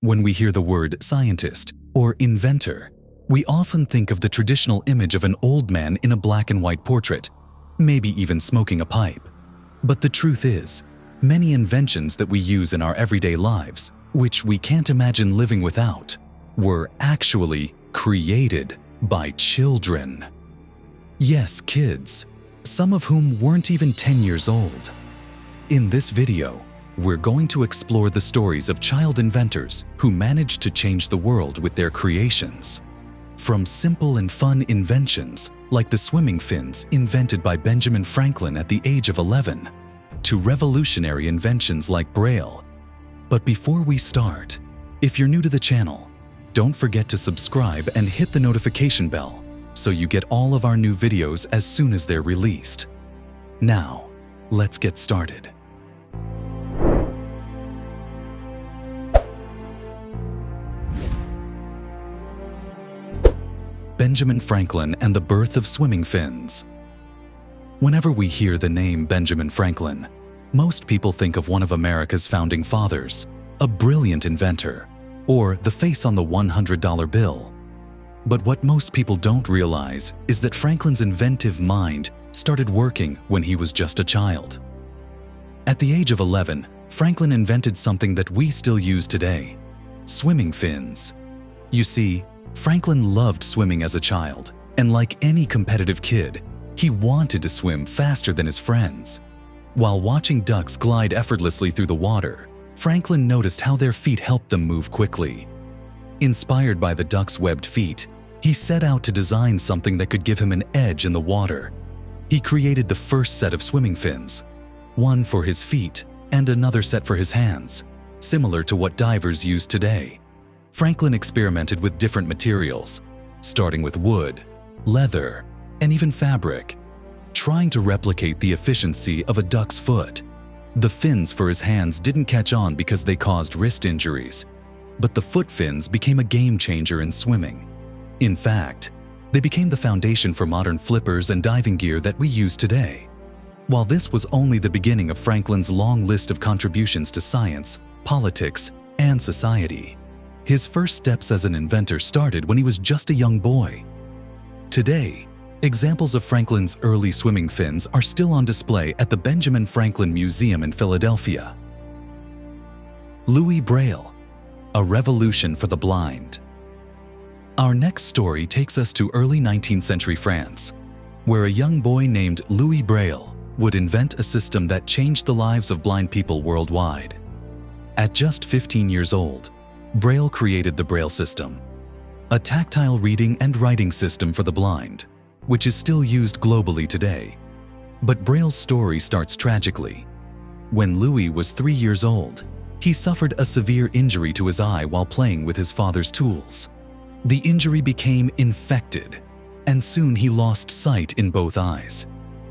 When we hear the word scientist or inventor, we often think of the traditional image of an old man in a black and white portrait, maybe even smoking a pipe. But the truth is, many inventions that we use in our everyday lives, which we can't imagine living without, were actually created by children. Yes, kids, some of whom weren't even 10 years old. In this video, we're going to explore the stories of child inventors who managed to change the world with their creations. From simple and fun inventions like the swimming fins invented by Benjamin Franklin at the age of 11, to revolutionary inventions like Braille. But before we start, if you're new to the channel, don't forget to subscribe and hit the notification bell so you get all of our new videos as soon as they're released. Now, let's get started. Benjamin Franklin and the birth of swimming fins. Whenever we hear the name Benjamin Franklin, most people think of one of America's founding fathers, a brilliant inventor, or the face on the $100 bill. But what most people don't realize is that Franklin's inventive mind started working when he was just a child. At the age of 11, Franklin invented something that we still use today: swimming fins. You see, Franklin loved swimming as a child, and like any competitive kid, he wanted to swim faster than his friends. While watching ducks glide effortlessly through the water, Franklin noticed how their feet helped them move quickly. Inspired by the ducks' webbed feet, he set out to design something that could give him an edge in the water. He created the first set of swimming fins, one for his feet and another set for his hands, similar to what divers use today. Franklin experimented with different materials, starting with wood, leather, and even fabric, trying to replicate the efficiency of a duck's foot. The fins for his hands didn't catch on because they caused wrist injuries, but the foot fins became a game changer in swimming. In fact, they became the foundation for modern flippers and diving gear that we use today. While this was only the beginning of Franklin's long list of contributions to science, politics, and society, his first steps as an inventor started when he was just a young boy. Today, examples of Franklin's early swimming fins are still on display at the Benjamin Franklin Museum in Philadelphia. Louis Braille, a revolution for the blind. Our next story takes us to early 19th century France, where a young boy named Louis Braille would invent a system that changed the lives of blind people worldwide. At just 15 years old, Braille created the Braille system, a tactile reading and writing system for the blind, which is still used globally today. But Braille's story starts tragically. When Louis was 3 years old, he suffered a severe injury to his eye while playing with his father's tools. The injury became infected, and soon he lost sight in both eyes.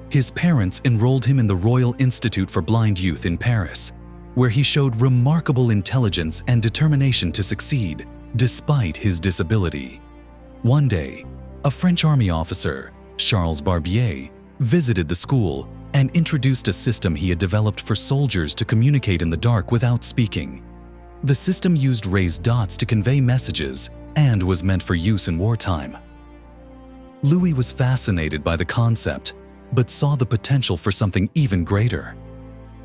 His parents enrolled him in the Royal Institute for Blind Youth in Paris, where he showed remarkable intelligence and determination to succeed, despite his disability. One day, a French army officer, Charles Barbier, visited the school and introduced a system he had developed for soldiers to communicate in the dark without speaking. The system used raised dots to convey messages and was meant for use in wartime. Louis was fascinated by the concept, but saw the potential for something even greater.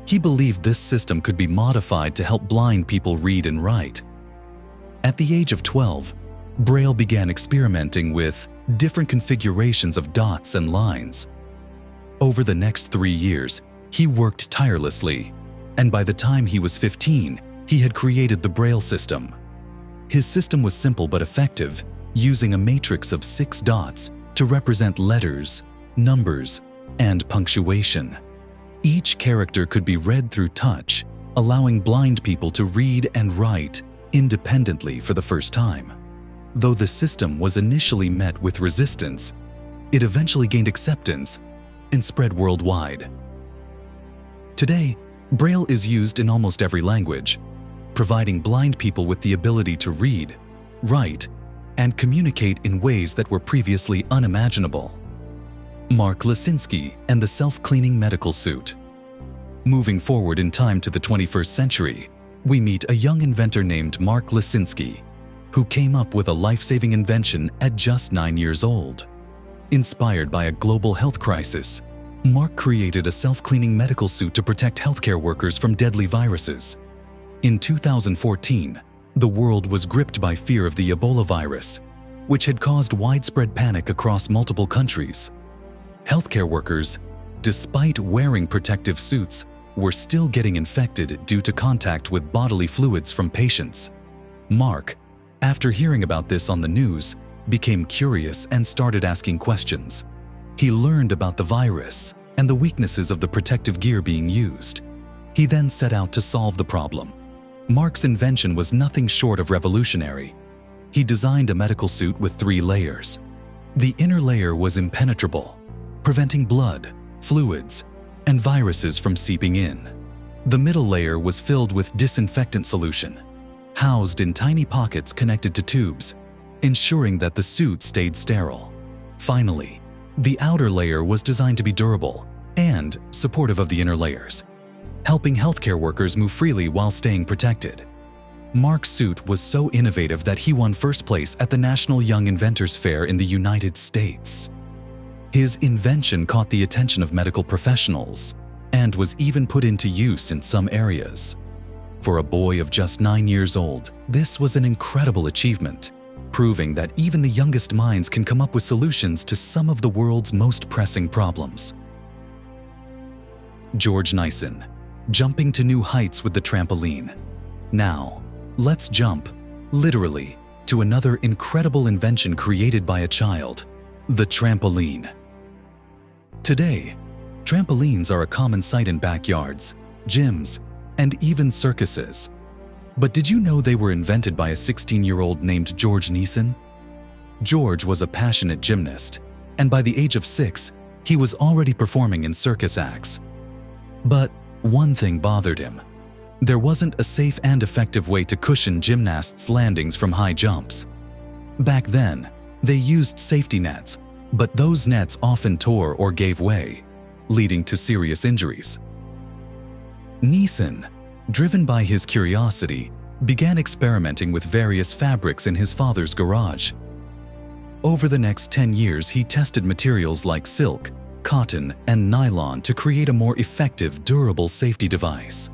He believed this system could be modified to help blind people read and write. At the age of 12, Braille began experimenting with different configurations of dots and lines. Over the next 3 years, he worked tirelessly, and by the time he was 15, he had created the Braille system. His system was simple but effective, using a matrix of 6 dots to represent letters, numbers, and punctuation. Each character could be read through touch, allowing blind people to read and write independently for the first time. Though the system was initially met with resistance, it eventually gained acceptance and spread worldwide. Today, Braille is used in almost every language, providing blind people with the ability to read, write, and communicate in ways that were previously unimaginable. Mark Lesinski and the self-cleaning medical suit. Moving forward in time to the 21st century, we meet a young inventor named Mark Lesinski, who came up with a life-saving invention at just 9 years old. Inspired by a global health crisis, Mark created a self-cleaning medical suit to protect healthcare workers from deadly viruses. In 2014, the world was gripped by fear of the Ebola virus, which had caused widespread panic across multiple countries. Healthcare workers, despite wearing protective suits, were still getting infected due to contact with bodily fluids from patients. Mark, after hearing about this on the news, became curious and started asking questions. He learned about the virus and the weaknesses of the protective gear being used. He then set out to solve the problem. Mark's invention was nothing short of revolutionary. He designed a medical suit with 3 layers. The inner layer was impenetrable, preventing blood, fluids, and viruses from seeping in. The middle layer was filled with disinfectant solution, housed in tiny pockets connected to tubes, ensuring that the suit stayed sterile. Finally, the outer layer was designed to be durable and supportive of the inner layers, helping healthcare workers move freely while staying protected. Mark's suit was so innovative that he won first place at the National Young Inventors Fair in the United States. His invention caught the attention of medical professionals and was even put into use in some areas. For a boy of just 9 years old, this was an incredible achievement, proving that even the youngest minds can come up with solutions to some of the world's most pressing problems. George Nissen, jumping to new heights with the trampoline. Now, let's jump, literally, to another incredible invention created by a child, the trampoline. Today, trampolines are a common sight in backyards, gyms, and even circuses. But did you know they were invented by a 16-year-old named George Nissen? George was a passionate gymnast, and by the age of 6, he was already performing in circus acts. But one thing bothered him. There wasn't a safe and effective way to cushion gymnasts' landings from high jumps. Back then, they used safety nets, but those nets often tore or gave way, leading to serious injuries. Nissen, driven by his curiosity, began experimenting with various fabrics in his father's garage. Over the next 10 years, he tested materials like silk, cotton, and nylon to create a more effective, durable safety device.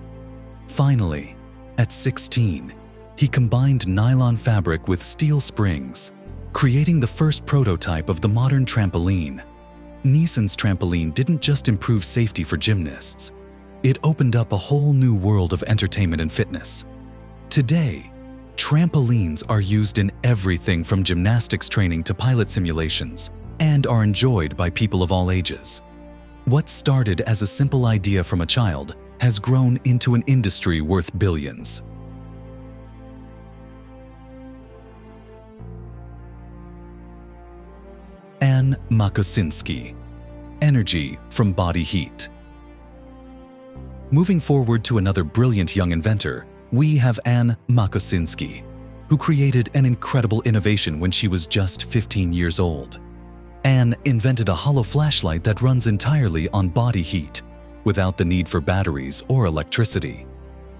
Finally, at 16, he combined nylon fabric with steel springs, creating the first prototype of the modern trampoline. Nissen's trampoline didn't just improve safety for gymnasts. It opened up a whole new world of entertainment and fitness. Today, trampolines are used in everything from gymnastics training to pilot simulations and are enjoyed by people of all ages. What started as a simple idea from a child has grown into an industry worth billions. Anne Makosinski, energy from body heat. Moving forward to another brilliant young inventor, we have Anne Makosinski, who created an incredible innovation when she was just 15 years old. Anne invented a hollow flashlight that runs entirely on body heat, without the need for batteries or electricity.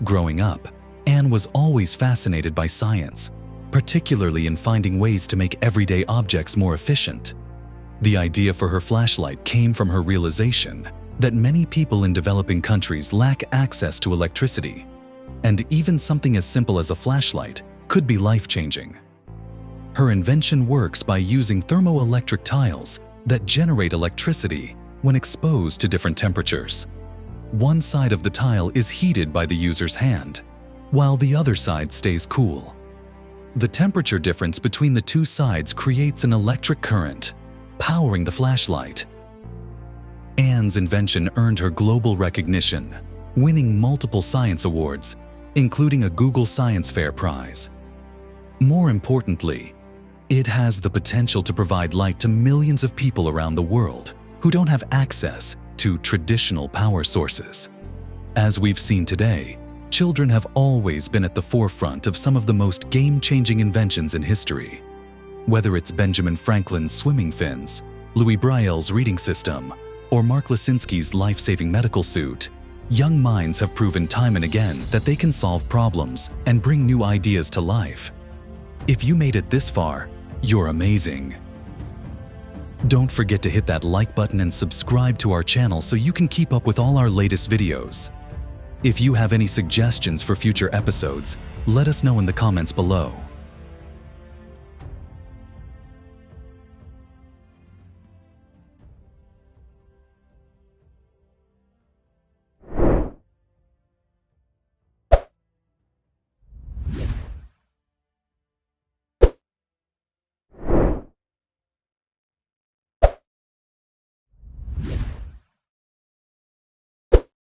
Growing up, Anne was always fascinated by science, particularly in finding ways to make everyday objects more efficient. The idea for her flashlight came from her realization that many people in developing countries lack access to electricity, and even something as simple as a flashlight could be life-changing. Her invention works by using thermoelectric tiles that generate electricity when exposed to different temperatures. One side of the tile is heated by the user's hand, while the other side stays cool. The temperature difference between the two sides creates an electric current, powering the flashlight. Anne's invention earned her global recognition, winning multiple science awards, including a Google Science Fair prize. More importantly, it has the potential to provide light to millions of people around the world who don't have access to traditional power sources. As we've seen today, children have always been at the forefront of some of the most game-changing inventions in history. Whether it's Benjamin Franklin's swimming fins, Louis Braille's reading system, or Mark Lesinski's life-saving medical suit, Young minds have proven time and again that they can solve problems and bring new ideas to life. If you made it this far, you're amazing. Don't forget to hit that like button and subscribe to our channel so you can keep up with all our latest videos. If you have any suggestions for future episodes, let us know in the comments below.